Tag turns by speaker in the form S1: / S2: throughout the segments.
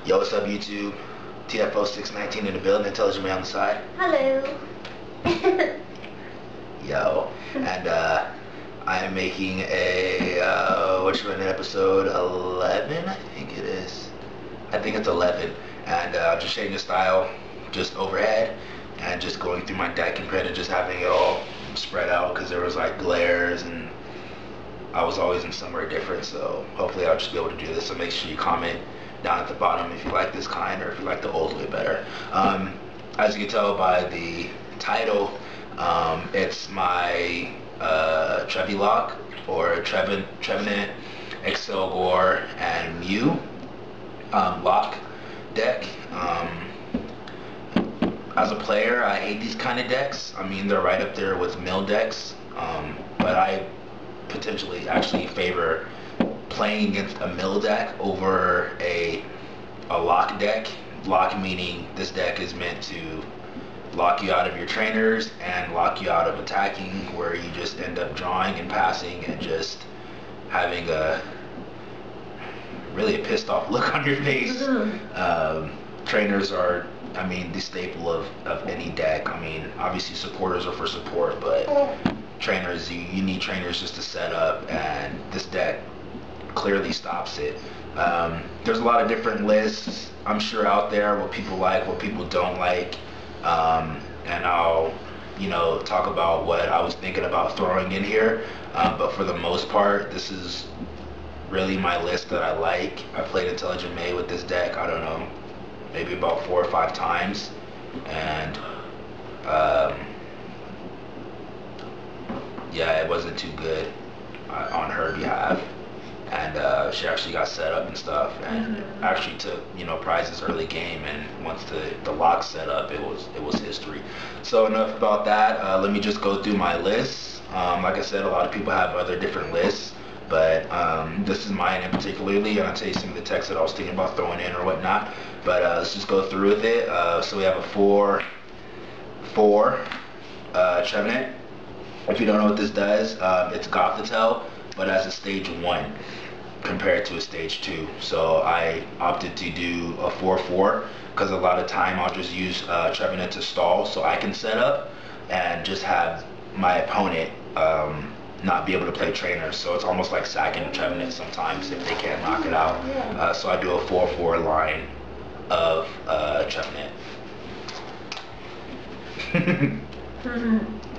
S1: Yo, what's up, YouTube? TFO619 in the building, Intelligent Man on the side.
S2: Hello.
S1: Yo, and I am making a, episode 11, I think it is. I think it's 11, and just changing the style, just overhead, and just going through my deck and of just having it all spread out, because there was like glares, and I was always in somewhere different, so hopefully I'll just be able to do this. So make sure you comment down at the bottom if you like this kind or if you like the old way better. As you can tell by the title, it's my Trevy-Lock or Trevenant, Accelgor, and Mew lock deck. As a player, I hate these kind of decks. I mean, they're right up there with mill decks, but I potentially actually favor playing against a mill deck over a lock deck. Lock meaning this deck is meant to lock you out of your trainers and lock you out of attacking, where you just end up drawing and passing and just having a pissed off look on your face. Trainers are, I mean, the staple of any deck. I mean, obviously supporters are for support, but trainers, you need trainers just to set up, and this deck clearly stops it. There's a lot of different lists, I'm sure, out there, what people like, what people don't like, and I'll talk about what I was thinking about throwing in here, but for the most part, this is really my list that I like. I played Intelligent May with this deck, I don't know, maybe about 4 or 5 times, and yeah, it wasn't too good on her behalf, and she actually got set up and stuff, and actually took prizes early game, and once the lock set up, it was history. So enough about that. Let me just go through my lists. Like I said, a lot of people have other different lists, but this is mine in particularly, and I'll tell you some of the text that I was thinking about throwing in or whatnot, but let's just go through with it. So we have a 4 Trevenant. If you don't know what this does, it's Gothitelle, but as a stage 1 compared to a stage 2. So I opted to do a 4/4 because a lot of time I'll just use Trevenant to stall so I can set up and just have my opponent not be able to play trainers. So it's almost like sacking Trevenant sometimes if they can't knock it out. So I do a 4/4 line of Trevenant.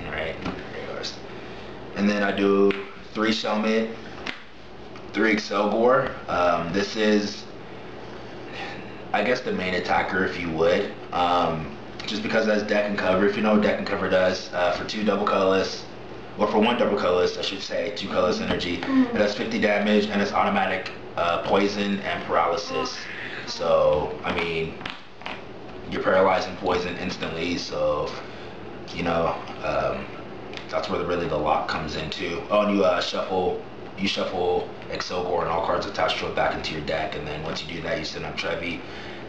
S1: Alright, and then I do 3 Shelmet, 3 Accelgor. This is, I guess, the main attacker, if you would, just because that's deck and cover. If you know what deck and cover does, for 2 double colorless, or for 1 double colorless, I should say, 2 colorless energy, it does 50 damage, and it's automatic poison and paralysis. So, I mean, you're paralyzing poison instantly, so, that's where really the lock comes into. Oh, and you shuffle Accelgor and all cards attached to it back into your deck, and then once you do that, you send up Trevy.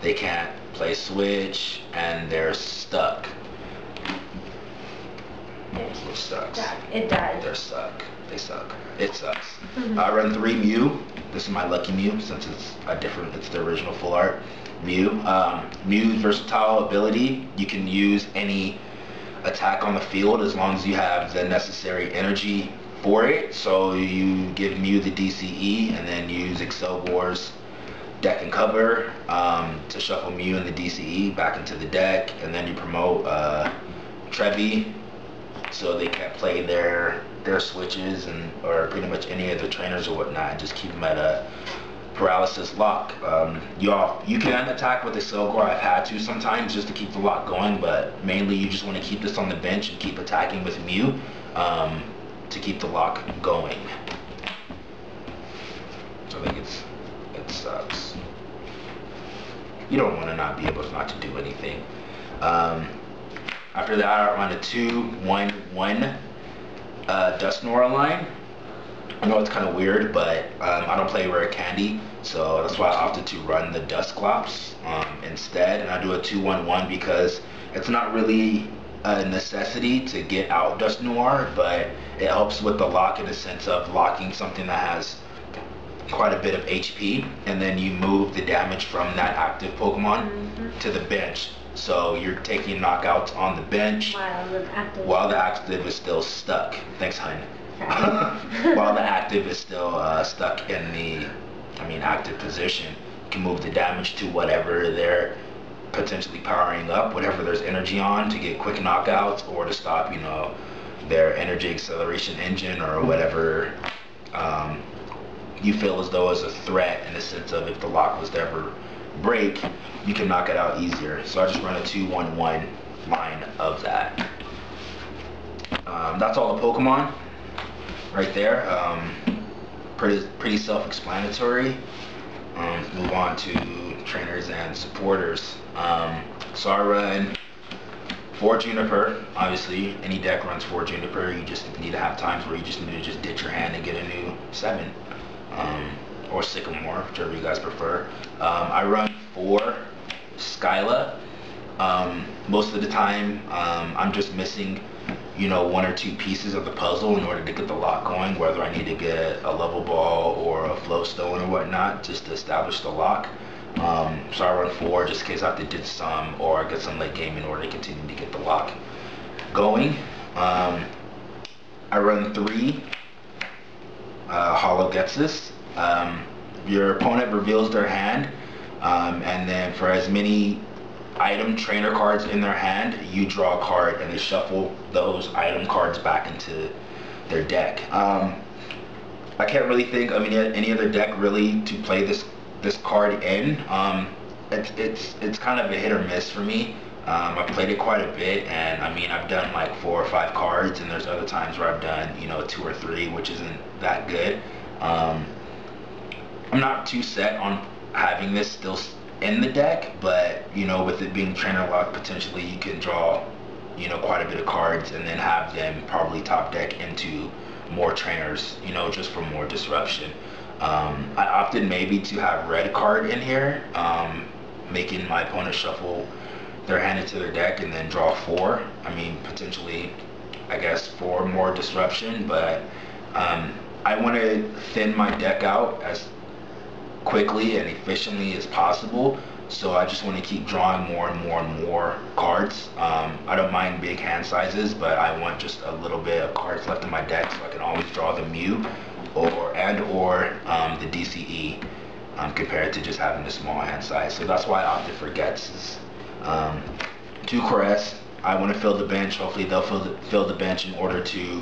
S1: They can't play switch, and they're stuck. It sucks.
S2: It does.
S1: They're stuck. They suck. It sucks. I run 3 Mew. This is my lucky Mew, since it's the original full art Mew. Mew's versatile ability, you can use any attack on the field as long as you have the necessary energy for it. So you give Mew the DCE and then use Accelgor's deck and cover to shuffle Mew and the DCE back into the deck, and then you promote Trevy so they can't play their switches or pretty much any of the trainers or whatnot, and just keep them at a paralysis lock. You can attack with Accelgor. I've had to sometimes just to keep the lock going, but mainly you just want to keep this on the bench and keep attacking with Mew to keep the lock going. So I think it sucks. You don't want to not be able to not to do anything. After that, I run a 2/1/1 Dusknoir line. I know it's kind of weird, but I don't play Rare Candy, so that's why I opted to run the Dusclops instead. And I do a 2/1/1 because it's not really a necessity to get out Dusknoir, but it helps with the lock in the sense of locking something that has quite a bit of HP, and then you move the damage from that active Pokemon to the bench. So you're taking knockouts on the bench while the active is still stuck. Thanks, hun. While the active is still stuck in the, active position. You can move the damage to whatever they're potentially powering up, whatever there's energy on, to get quick knockouts or to stop, their energy acceleration engine or whatever you feel as though is a threat, in the sense of if the lock was to ever break, you can knock it out easier. So I just run a 2-1-1 line of that. That's all the Pokemon right there. Pretty self-explanatory. Move on to trainers and supporters. So I run 4 Juniper. Obviously, any deck runs 4 Juniper. You just need to have times where you just need to just ditch your hand and get a new 7. Or Sycamore, whichever you guys prefer. I run 4 Skyla. Most of the time, I'm just missing, 1 or 2 pieces of the puzzle in order to get the lock going, whether I need to get a level ball or a flow stone or whatnot, just to establish the lock. So I run 4 just in case I have to ditch some or get some late game in order to continue to get the lock going. I run 3 Hollow Getsus. Your opponent reveals their hand, and then for as many item trainer cards in their hand, you draw a card and they shuffle those item cards back into their deck. I can't really think of any other deck really to play this card in. It's kind of a hit or miss for me. I've played it quite a bit, and I've done like 4 or 5 cards, and there's other times where I've done 2 or 3, which isn't that good. I'm not too set on having this still in the deck, but with it being trainer lock, potentially you can draw quite a bit of cards and then have them probably top deck into more trainers, just for more disruption. I opted maybe to have red card in here, making my opponent shuffle their hand into their deck and then draw 4. Potentially, I guess, 4 more disruption, but I want to thin my deck out as quickly and efficiently as possible, so I just want to keep drawing more and more and more cards. I don't mind big hand sizes, but I want just a little bit of cards left in my deck so I can always draw the Mew or the DCE, compared to just having a small hand size. So that's why I opted for Getsus. 2 Caress. I want to fill the bench. Hopefully they'll fill the bench in order to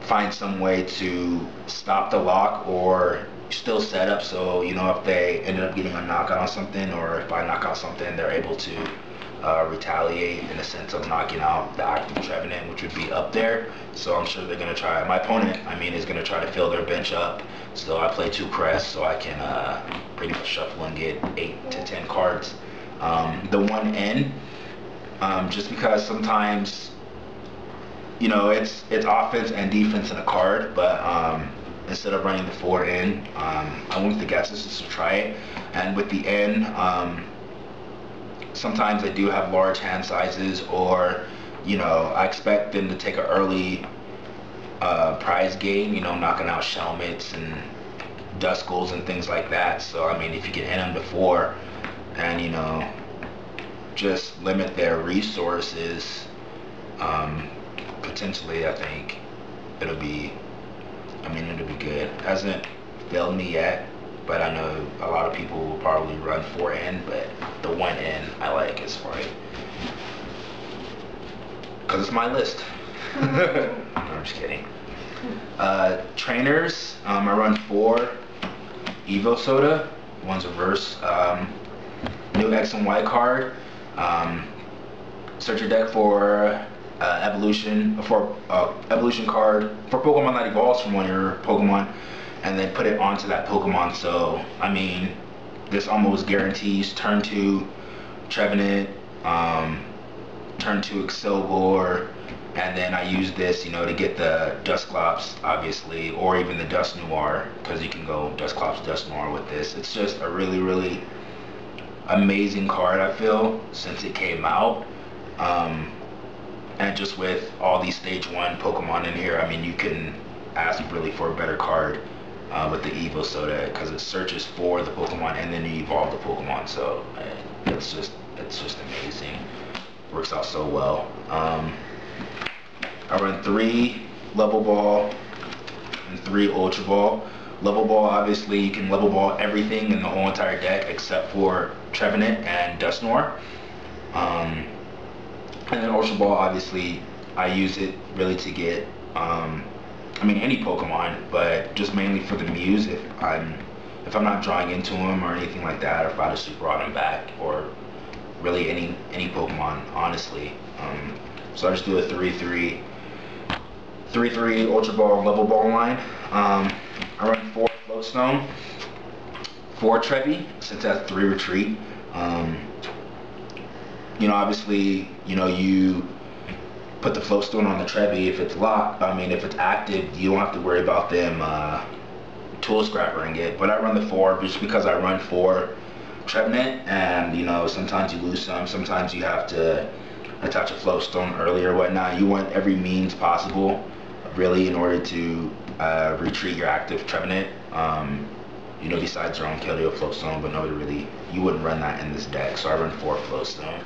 S1: find some way to stop the lock or still set up, so if they ended up getting a knockout on something, or if I knock out something, they're able to retaliate in the sense of knocking out the active Trevenant, which would be up there. So I'm sure they're going to try. My opponent, is going to try to fill their bench up, so I play 2 Crest so I can pretty much shuffle and get 8 to 10 cards. The 1N, just because sometimes it's offense and defense in a card, but instead of running the 4N, I went with the Getsus just to try it. And with the N, sometimes they do have large hand sizes, or I expect them to take an early prize game, knocking out Shelmets and Duskulls and things like that. So if you can hit them before and just limit their resources, potentially I think it'll be good. It hasn't failed me yet, but I know a lot of people will probably run 4N, but the 1N I like as far as, because it's my list. No, I'm just kidding. Trainers, I run 4 Evo Soda. One's reverse. New X and Y card. Search your deck for evolution card for Pokemon that evolves from one of your Pokemon, and then put it onto that Pokemon. So this almost guarantees turn 2 Trevenant, turn 2 Accelgor, and then I use this to get the Dusclops, obviously, or even the Dust Noir, because you can go Dusclops, Dust Noir with this. It's just a really, really amazing card, I feel, since it came out. And just with all these stage 1 Pokemon in here, you can ask really for a better card with the Evo Soda, because it searches for the Pokemon and then you evolve the Pokemon. So it's just amazing. Works out so well. I run 3 Level Ball and 3 Ultra Ball. Level Ball, obviously, you can Level Ball everything in the whole entire deck except for Trevenant and Dusknoir. And then Ultra Ball, obviously, I use it really to get, any Pokemon, but just mainly for the Mews if I'm not drawing into them or anything like that, or if I just Super Rod them back, or really any Pokemon, honestly. So I just do a 3-3 Ultra Ball Level Ball line. I run 4 Floatstone, 4 Trevy, since that's 3 Retreat. Obviously, you put the Floatstone on the Trevy if it's locked. If it's active, you don't have to worry about them tool scrappering it. But I run the 4 just because I run 4 Trevenant, and sometimes you lose some. Sometimes you have to attach a Floatstone early or whatnot. You want every means possible, really, in order to retreat your active Trevenant. Besides your own Keldeo Floatstone, but nobody really, you wouldn't run that in this deck. So I run 4 Floatstone.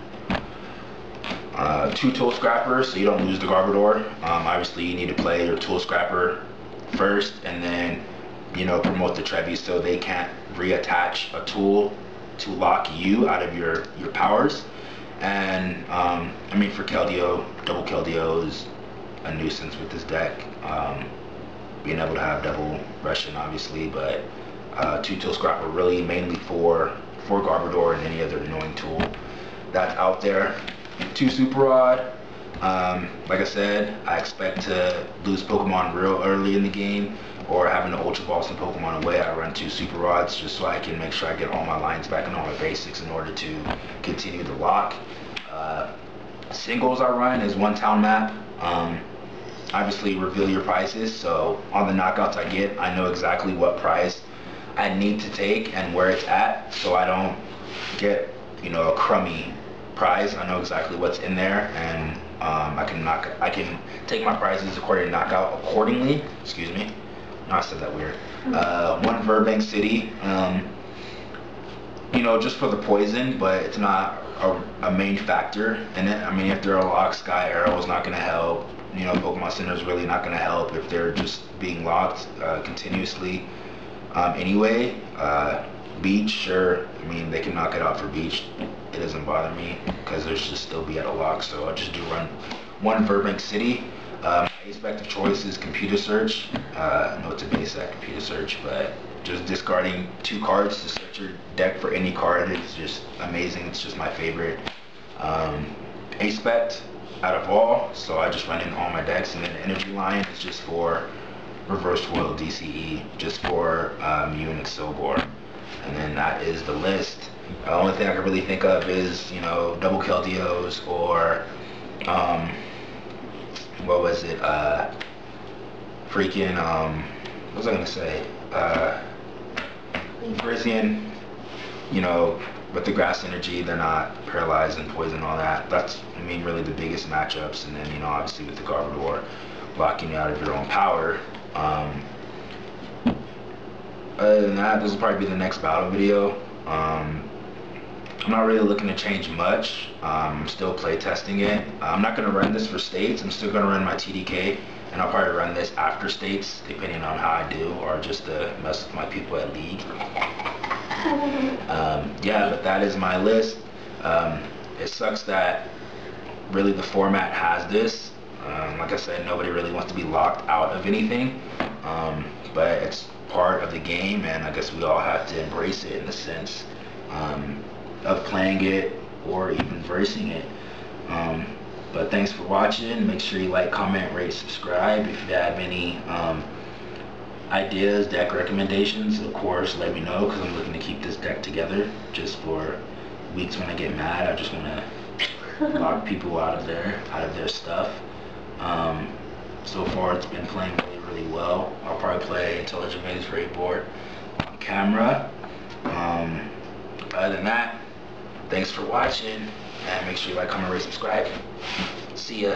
S1: 2 Tool Scrappers, so you don't lose the Garbodor. Obviously, you need to play your Tool Scrapper first, and then promote the Trevy so they can't reattach a tool to lock you out of your powers. And for Keldeo, double Keldeo is a nuisance with this deck. Being able to have double Russian, obviously, but 2 Tool Scrapper really mainly for Garbodor and any other annoying tool that's out there. 2 Super Rod. Like I said, I expect to lose Pokemon real early in the game, or having to Ultra Ball some Pokemon away. I run 2 Super Rods just so I can make sure I get all my lines back and all my basics in order to continue the lock. Singles I run is 1 town map. Obviously, reveal your prices, so on the knockouts I get, I know exactly what price I need to take and where it's at, so I don't get a crummy prize. I know exactly what's in there, and I can take my prizes according to knockout accordingly. Excuse me. No, I said that weird. 1 Burbank City. Just for the poison, but it's not a main factor in it. If they're a lock, Sky Arrow is not going to help. Pokemon Center is really not going to help if they're just being locked continuously. Anyway, Beach, sure. They can knock it out for Beach. It doesn't bother me because there's just still be at a lock. So I just do run 1 Burbank City. My aspect of choice is Computer Search. I know it's a base at Computer Search, but just discarding 2 cards to search your deck for any card is just amazing. It's just my favorite aspect out of all. So I just run in all my decks, and then the Energy Line is just for Reverse Foil DCE, just for Mew and Accelgor. And then that is the list. The only thing I can really think of is, double Keldeos, or what was it? What was I gonna say? Brizian, with the grass energy, they're not paralyzed and poison, all that. That's, really the biggest matchups. And then, obviously with the Garbodor, blocking you out of your own power. Other than that, this will probably be the next battle video. I'm not really looking to change much. I'm still play testing it. I'm not going to run this for states. I'm still going to run my TDK, and I'll probably run this after states, depending on how I do, or just to mess with my people at League. Yeah, but that is my list. It sucks that really the format has this. Like I said, nobody really wants to be locked out of anything, but it's part of the game, and I guess we all have to embrace it in the sense of playing it or even embracing it. But thanks for watching. Make sure you like, comment, rate, subscribe. If you have any ideas, deck recommendations, of course, let me know, because I'm looking to keep this deck together just for weeks when I get mad. I just want to lock people out of their stuff. So far it's been playing really well. I'll probably play Intelligent Maze Raid board on camera. Other than that, thanks for watching, and make sure you like, comment, rate, subscribe. See ya.